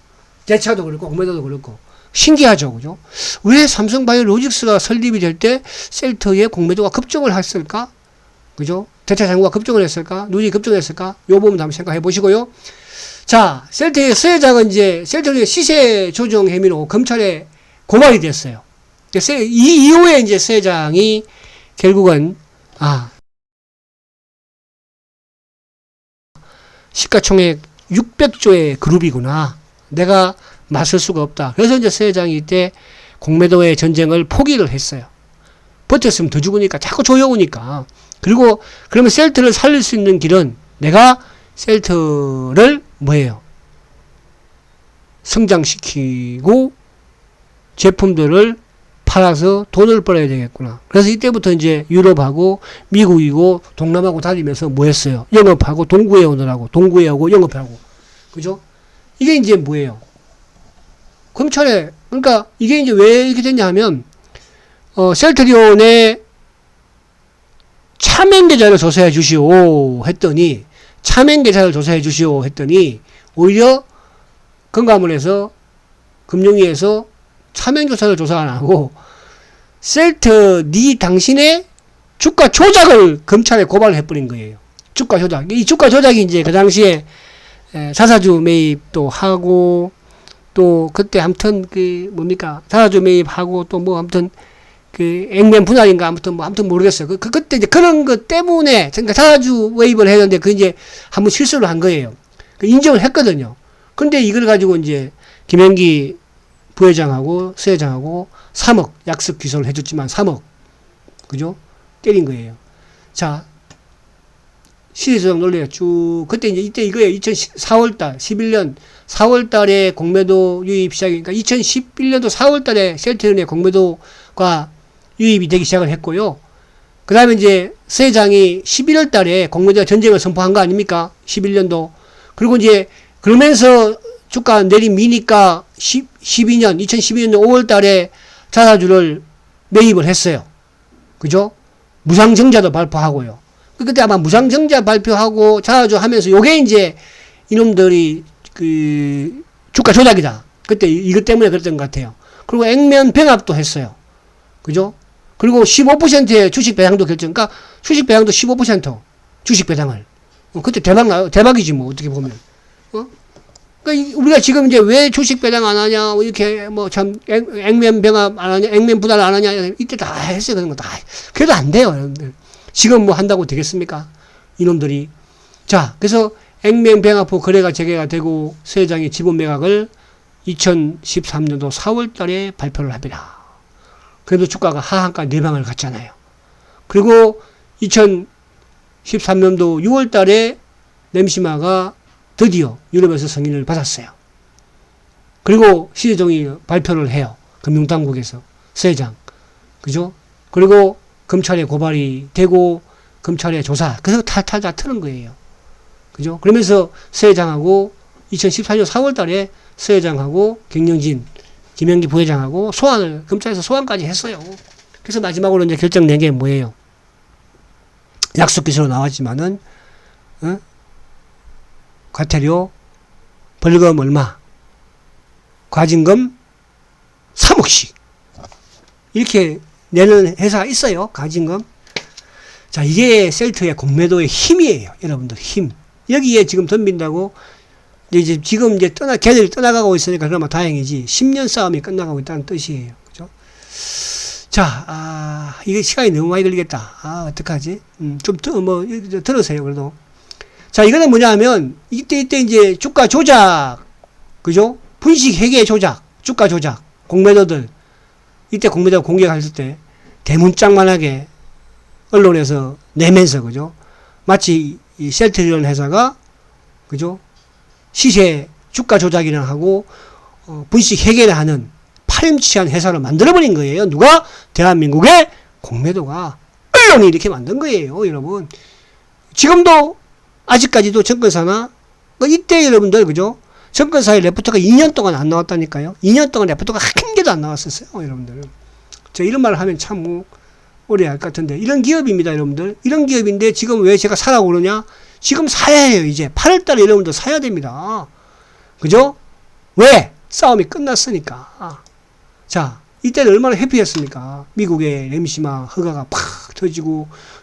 대차도 그렇고, 공매도도 그렇고. 신기하죠. 그죠? 왜 삼성 바이오로직스가 설립이 될 때 셀트의 공매도가 급증을 했을까? 그죠? 대차 잔고가 급등을 했을까? 누진이 급등을 했을까? 요 부분도 한번 생각해 보시고요. 자, 셀트의 서회장은 이제 셀트의 시세 조정 혐의로 검찰에 고발이 됐어요. 이 이후에 이제 서회장이 결국은 시가총액 600조의 그룹이구나. 내가 맞설 수가 없다. 그래서 이제 서회장이 이때 공매도의 전쟁을 포기를 했어요. 버텼으면 더 죽으니까 자꾸 조여오니까. 그리고 그러면 셀트를 살릴 수 있는 길은 내가 셀트를 뭐예요? 성장시키고 제품들을 팔아서 돈을 벌어야 되겠구나. 그래서 이때부터 이제 유럽하고 미국이고 동남아고 다니면서 뭐 했어요? 영업하고 동구에 오느라고 동구에 오고 영업하고. 그죠? 이게 이제 뭐예요? 검찰에, 그러니까 이게 이제 왜 이렇게 됐냐 하면, 셀트리온의 차명 계좌를 조사해 주시오 했더니, 차명 계좌를 조사해 주시오 했더니, 오히려 금감원에서, 금융위에서 차명 조사를 조사 안 하고, 셀트, 당신의 주가 조작을 검찰에 고발을 해버린 거예요. 주가 조작. 이 주가 조작이 이제 그 당시에 자사주 매입도 하고, 또 그때 아무튼 뭡니까 자사주 매입하고 또 뭐 아무튼 액면 분할인가 아무튼 모르겠어요. 그때 이제 그런 것 때문에 그러니까 자사주 매입을 했는데 그 이제 한번 실수를 한 거예요. 인정을 했거든요. 근데 이걸 가지고 이제 김현기 부회장하고 서회장하고 3억 약속 기소를 해줬지만 3억 그죠? 때린 거예요. 자, 시세조정 논리가 쭉 그때 이제 이때 이거예요. 2014월달 11년 4월달에 공매도 유입 시작이, 그러니까 2011년도 4월달에 셀트리온의 공매도가 유입이 되기 시작을 했고요. 그 다음에 이제 서회장이 11월달에 공매도 전쟁을 선포한 거 아닙니까? 11년도. 그리고 이제 그러면서 주가 내림미니까 2012년 5월달에 자사주를 매입을 했어요. 그죠? 무상증자도 발표하고요. 그때 아마 무상증자 발표하고 자사주 하면서 요게 이제 이놈들이 주가 조작이다. 그때 이것 때문에 그랬던 것 같아요. 그리고 액면 병합도 했어요. 그죠? 그리고 15%의 주식 배당도 결정. 그러니까 주식 배당도 15% 주식 배당을. 그때 대박이지 뭐 어떻게 보면. 그러니까 우리가 지금 이제 왜 주식 배당 안 하냐, 이렇게 뭐 참 액면 병합 안 하냐, 액면 분할 안 하냐, 이때 다 했어요. 그런 거 다. 그래도 안 돼요, 여러분들. 지금 뭐 한다고 되겠습니까? 이놈들이. 자, 그래서 액면 병합후 거래가 재개가 되고 서회장이 지분 매각을 2013년도 4월 달에 발표를 합니다. 그래도 주가가 하한가 4방을 갔잖아요. 그리고 2013년도 6월 달에 램시마가 드디어 유럽에서 승인을 받았어요. 그리고 시세종이 발표를 해요. 금융당국에서. 서회장. 그죠? 그리고 검찰에 고발이 되고 검찰에 조사. 그래서 탈탈 다 트는 거예요. 그죠? 그러면서 서회장하고 2014년 4월 달에 서회장하고 경영진, 김현기 부회장하고 검찰에서 소환까지 했어요. 그래서 마지막으로 이제 결정낸 게 뭐예요? 약속 기소로 나왔지만은, 과태료, 벌금 얼마, 과징금 3억씩. 이렇게 내는 회사가 있어요. 과징금. 자, 이게 셀트의 공매도의 힘이에요. 여러분들, 힘. 여기에 지금 덤빈다고, 이제 지금 이제 걔들이 떠나가고 있으니까 그나마 다행이지. 10년 싸움이 끝나가고 있다는 뜻이에요. 그죠? 자, 이게 시간이 너무 많이 걸리겠다. 어떡하지? 들으세요, 그래도. 자, 이거는 뭐냐 하면, 이때 이제 주가 조작, 그죠? 분식 회계 조작, 주가 조작, 공매도들. 이때 공매도 공개했을 때, 대문짝만하게 언론에서 내면서, 그죠? 마치 이 셀트리온 회사가, 그죠? 시세 주가 조작이나 하고, 분식 회계를 하는 파렴치한 회사를 만들어버린 거예요. 누가? 대한민국의 공매도가 언론이 이렇게 만든 거예요, 여러분. 지금도 아직까지도 정권사나 이때 여러분들 그죠? 정권사의 레포트가 2년 동안 안 나왔다니까요. 2년 동안 레포트가 한 개도 안 나왔었어요, 여러분들. 저 이런 말을 하면 참 오래 할 것 같은데 이런 기업입니다, 여러분들. 이런 기업인데 지금 왜 제가 사라고 그러냐? 지금 사야 해요. 이제 8월달에 여러분들 사야 됩니다. 그죠? 왜? 싸움이 끝났으니까. 자, 이때는 얼마나 해피했습니까? 미국의 램시마 허가가 팍 터지고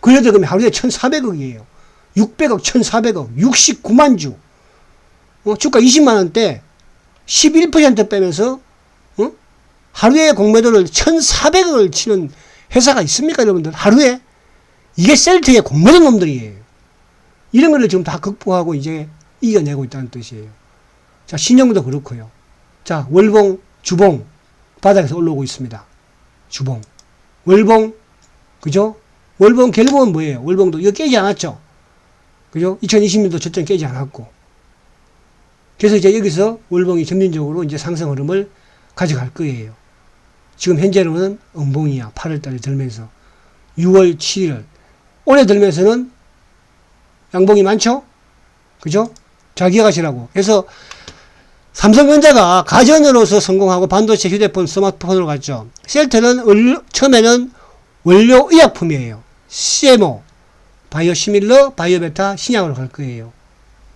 거래대금이 하루에 1,400억이에요. 600억, 1,400억, 69만 주. 주가 20만 원대 11% 빼면서 하루에 공매도를 1,400억을 치는 회사가 있습니까, 여러분들? 하루에? 이게 셀트의 공매도 놈들이에요. 이런 거를 지금 다 극복하고 이제 이겨내고 있다는 뜻이에요. 자, 신영도 그렇고요. 자, 월봉, 주봉 바닥에서 올라오고 있습니다. 주봉, 월봉, 그죠? 월봉 결국은 뭐예요? 월봉도 이거 깨지 않았죠? 그죠? 2020년도 저점 깨지 않았고. 그래서 이제 여기서 월봉이 점진적으로 이제 상승 흐름을 가져갈 거예요. 지금 현재로는 음봉이야. 8월 달에 들면서. 6월 7일. 올해 들면서는 양봉이 많죠? 그죠? 잘 기억하시라고. 그래서 삼성전자가 가전으로서 성공하고 반도체, 휴대폰, 스마트폰으로 갔죠. 셀트는 처음에는 원료 의약품이에요. CMO, 바이오시밀러, 바이오베타, 신약으로 갈 거예요.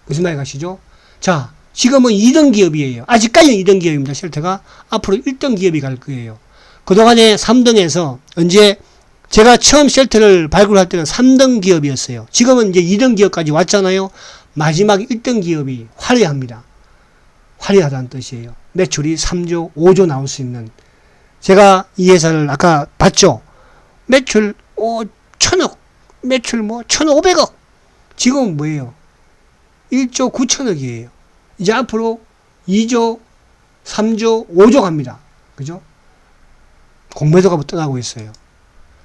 무슨 말이 가시죠? 자, 지금은 2등 기업이에요. 아직까지는 2등 기업입니다. 셀트가. 앞으로 1등 기업이 갈 거예요. 그동안에 3등에서 언제 제가 처음 셀트를 발굴할 때는 3등 기업이었어요. 지금은 이제 2등 기업까지 왔잖아요. 마지막 1등 기업이 화려합니다. 화려하다는 뜻이에요. 매출이 3조, 5조 나올 수 있는. 제가 이 회사를 아까 봤죠. 매출 1,000억, 매출 1,500억. 지금은 뭐예요? 1조 9천억이에요. 이제 앞으로 2조, 3조, 5조 갑니다. 그죠? 공매도가 떠나고 있어요.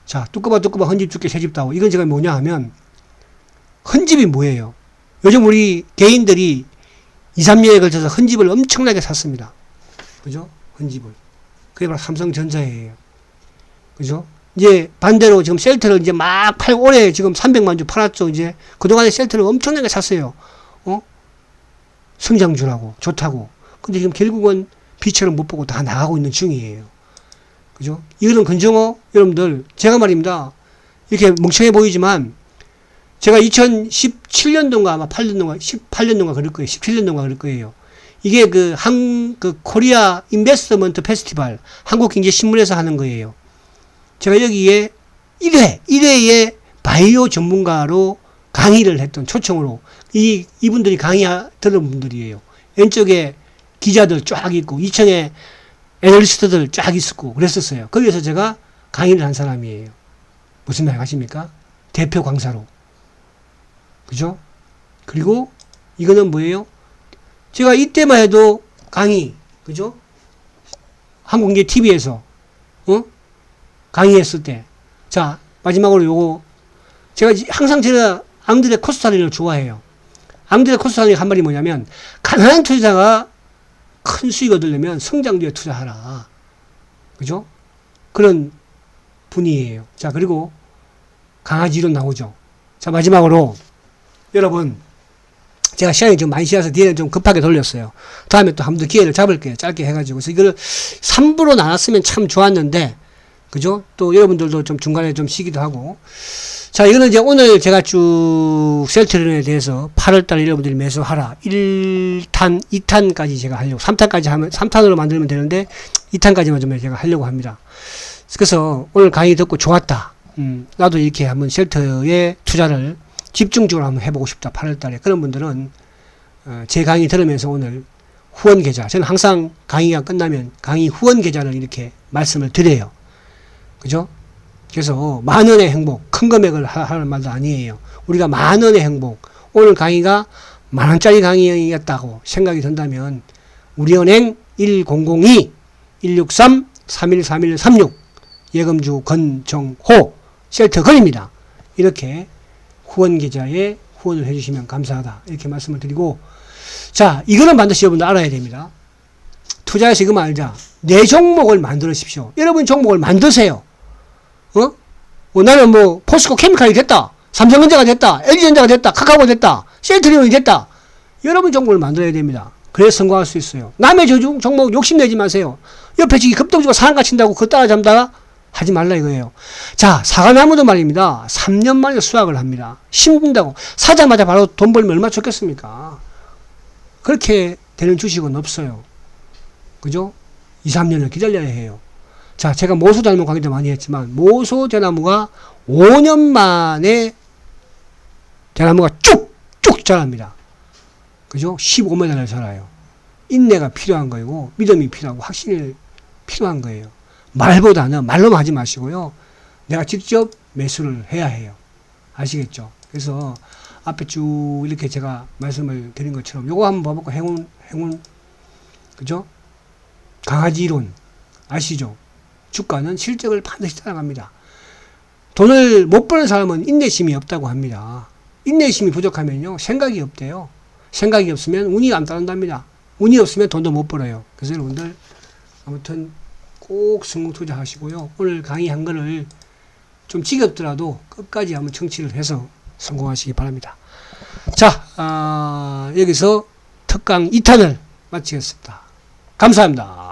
자, 뚜꺼봐 헌집 줄게 새집 다오. 이건 제가 뭐냐 하면, 헌집이 뭐예요? 요즘 우리 개인들이 2, 3년에 걸쳐서 헌집을 엄청나게 샀습니다. 그죠? 헌집을. 그게 바로 삼성전자예요. 그죠? 이제 반대로 지금 셀트를 이제 막 팔고, 올해 지금 300만 주 팔았죠. 이제 그동안에 셀트를 엄청나게 샀어요. 성장주라고, 좋다고. 근데 지금 결국은 빛을 못 보고 다 나가고 있는 중이에요. 그죠? 이거는 근정어, 여러분들, 제가 말입니다. 이렇게 멍청해 보이지만, 제가 2017년도인가 아마 18년도인가 그럴 거예요. 17년도인가 그럴 거예요. 이게 그 코리아 인베스트먼트 페스티벌, 한국경제신문에서 하는 거예요. 제가 여기에 1회에 바이오 전문가로 강의를 했던 초청으로, 이분들이 강의 들은 분들이에요. 왼쪽에 기자들 쫙 있고, 2층에 애널리스트들 쫙 있었고, 그랬었어요. 거기에서 제가 강의를 한 사람이에요. 무슨 말 하십니까? 대표 강사로. 그죠? 그리고 이거는 뭐예요? 제가 이때만 해도 강의, 그죠? 한국경제 TV에서, 강의했을 때. 자, 마지막으로 요거, 항상 제가 앙드레 코스타리를 좋아해요. 앙드레 코스타리 한 말이 뭐냐면, 가난한 투자자가 큰 수익 얻으려면 성장주에 투자하라. 그죠? 그런 분이에요. 자, 그리고 강아지 이론 나오죠. 자, 마지막으로, 여러분, 제가 시간이 좀 많이 지나서 뒤에는 좀 급하게 돌렸어요. 다음에 또 한 번 더 기회를 잡을게요. 짧게 해가지고. 그래서 이걸 3부로 나눴으면 참 좋았는데, 그죠? 또 여러분들도 좀 중간에 좀 쉬기도 하고. 자, 이거는 이제 오늘 제가 쭉 셀트론에 대해서 8월달 여러분들이 매수하라. 1탄, 2탄까지 제가 하려고. 3탄까지 하면, 3탄으로 만들면 되는데, 2탄까지만 좀 제가 하려고 합니다. 그래서 오늘 강의 듣고 좋았다. 나도 이렇게 한번 셀트에 투자를 집중적으로 한번 해보고 싶다. 8월달에. 그런 분들은, 제 강의 들으면서 오늘 후원 계좌. 저는 항상 강의가 끝나면 강의 후원 계좌를 이렇게 말씀을 드려요. 그죠? 그래서 만원의 행복, 큰 금액을 하는 말도 아니에요. 우리가 만원의 행복, 오늘 강의가 만원짜리 강의였다고 생각이 든다면 우리은행 1002-163-313136 예금주 건정호 셀트건입니다. 이렇게 후원 계좌에 후원을 해주시면 감사하다. 이렇게 말씀을 드리고, 자, 이거는 반드시 여러분들 알아야 됩니다. 투자해서 이거 말자. 내 종목을 만들으십시오. 여러분 종목을 만드세요. 나는 포스코 케미칼이 됐다. 삼성전자가 됐다. LG전자가 됐다. 카카오가 됐다. 셀트리온이 됐다. 여러분 종목을 만들어야 됩니다. 그래서 성공할 수 있어요. 남의 종목 욕심내지 마세요. 옆에 지금 급등주가 상한가 친다고 그거 따라잡다가 하지 말라 이거예요. 자, 사과나무도 말입니다. 3년 만에 수확을 합니다. 힘든다고. 사자마자 바로 돈 벌면 얼마나 좋겠습니까? 그렇게 되는 주식은 없어요. 그죠? 2, 3년을 기다려야 해요. 자, 제가 모소 대나무 강의도 많이 했지만, 모소 대나무가 5년 만에 대나무가 쭉쭉 자랍니다. 그죠? 15m를 자라요. 인내가 필요한 거이고, 믿음이 필요하고, 확신이 필요한 거예요. 말보다는, 말로만 하지 마시고요. 내가 직접 매수를 해야 해요. 아시겠죠? 그래서 앞에 쭉 이렇게 제가 말씀을 드린 것처럼 요거 한번 봐볼까? 행운, 그죠? 강아지 이론. 아시죠? 주가는 실적을 반드시 따라갑니다. 돈을 못 버는 사람은 인내심이 없다고 합니다. 인내심이 부족하면요, 생각이 없대요. 생각이 없으면 운이 안 따른답니다. 운이 없으면 돈도 못 벌어요. 그래서 여러분들, 아무튼 꼭 성공 투자하시고요. 오늘 강의한 거를 좀 지겹더라도 끝까지 한번 청취를 해서 성공하시기 바랍니다. 자, 여기서 특강 2탄을 마치겠습니다. 감사합니다.